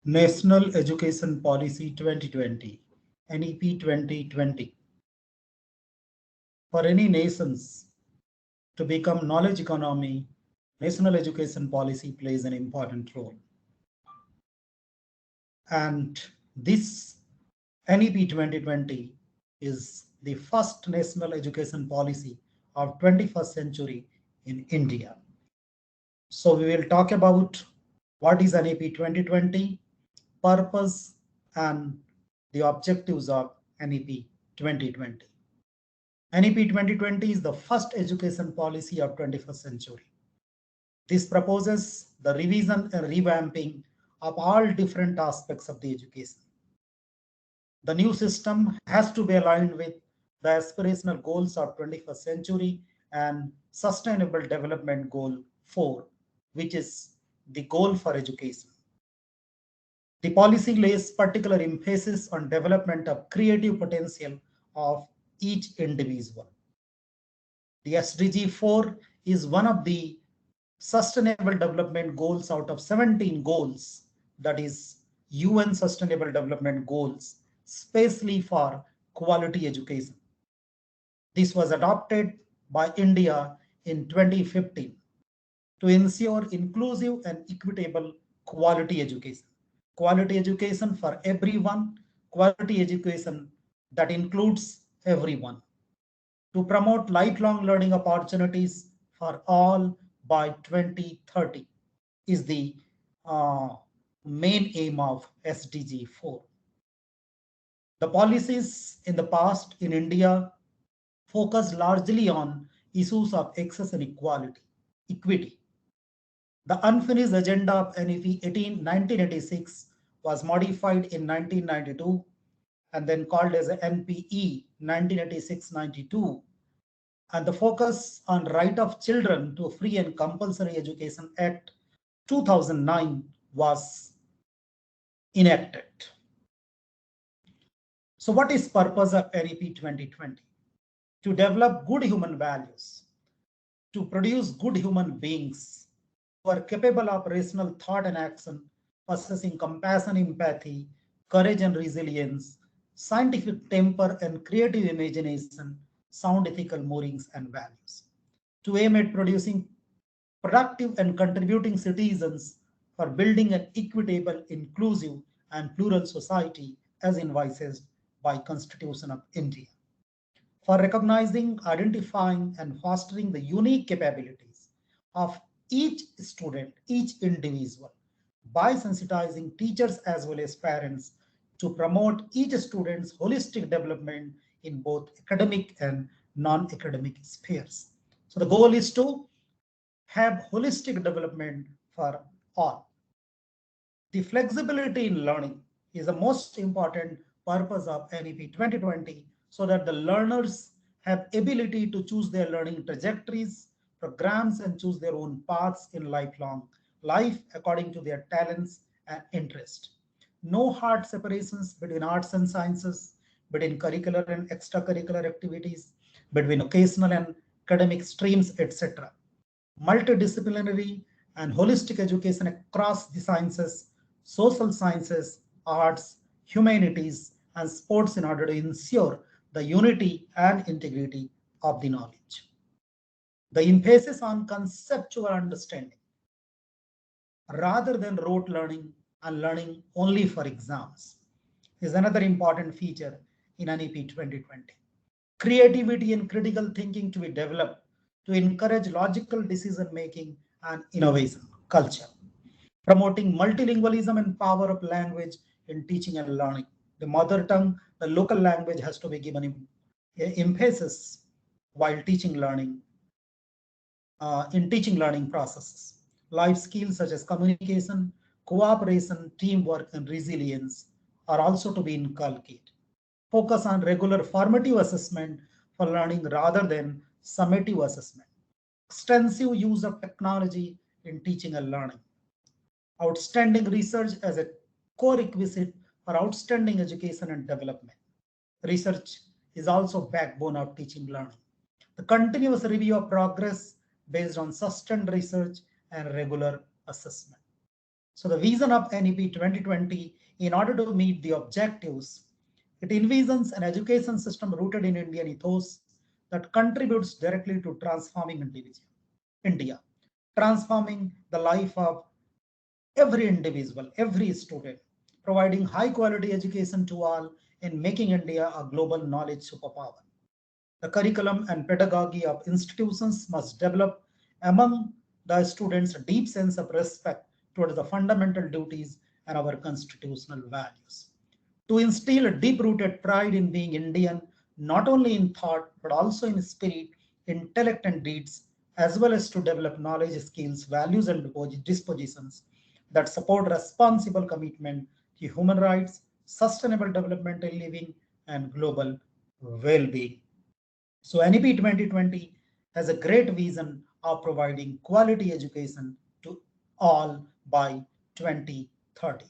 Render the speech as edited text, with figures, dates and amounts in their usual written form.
National Education Policy 2020, NEP 2020. For any nations to become knowledge economy, national education policy plays an important role. And this NEP 2020 is the first national education policy of 21st century in India. So we will talk about what is NEP 2020, purpose and the objectives of NEP 2020. NEP 2020 is the first education policy of 21st century. This proposes the revision and revamping of all different aspects of the education. The new system has to be aligned with the aspirational goals of 21st century and Sustainable Development Goal 4, which is the goal for education. The policy lays particular emphasis on development of creative potential of each individual. The SDG 4 is one of the Sustainable Development Goals out of 17 goals, that is UN Sustainable Development Goals, specially for quality education. This was adopted by India in 2015 to ensure inclusive and equitable quality education. Quality education for everyone, quality education that includes everyone. To promote lifelong learning opportunities for all by 2030 is the main aim of SDG 4. The policies in the past in India focused largely on issues of access and equity. The unfinished agenda of NEP 1986 was modified in 1992 and then called as a NPE 1986-92. And the focus on right of children to free and compulsory education act 2009 was enacted. So what is purpose of NEP 2020? To develop good human values, to produce good human beings who are capable of rational thought and action, possessing compassion, empathy, courage and resilience, scientific temper and creative imagination, sound ethical moorings and values. To aim at producing productive and contributing citizens for building an equitable, inclusive and plural society as envisaged by Constitution of India. For recognizing, identifying and fostering the unique capabilities of each student, each individual, by sensitizing teachers as well as parents to promote each student's holistic development in both academic and non-academic spheres. So the goal is to have holistic development for all. The flexibility in learning is the most important purpose of NEP 2020 so that the learners have ability to choose their learning trajectories, programs and choose their own paths in lifelong life according to their talents and interest. No hard separations between arts and sciences, between curricular and extracurricular activities, between occasional and academic streams, etc. Multidisciplinary and holistic education across the sciences, social sciences, arts, humanities, and sports in order to ensure the unity and integrity of the knowledge. The emphasis on conceptual understanding rather than rote learning and learning only for exams is another important feature in NEP 2020. Creativity and critical thinking to be developed to encourage logical decision making and innovation culture. Promoting multilingualism and power of language in teaching and learning. The mother tongue, the local language has to be given emphasis while teaching learning, in teaching learning processes. Life skills such as communication, cooperation, teamwork, and resilience are also to be inculcated. Focus on regular formative assessment for learning rather than summative assessment. Extensive use of technology in teaching and learning. Outstanding research as a core requisite for outstanding education and development. Research is also backbone of teaching learning. The continuous review of progress based on sustained research and regular assessment. So the vision of NEP 2020, in order to meet the objectives, it envisions an education system rooted in Indian ethos that contributes directly to transforming India, transforming the life of every individual, every student, providing high quality education to all in making India a global knowledge superpower. The curriculum and pedagogy of institutions must develop among the students a deep sense of respect towards the fundamental duties and our constitutional values. To instill a deep rooted pride in being Indian, not only in thought, but also in spirit, intellect, and deeds, as well as to develop knowledge, skills, values, and dispositions that support responsible commitment to human rights, sustainable development in living, and global well being. So NEP 2020 has a great vision of providing quality education to all by 2030.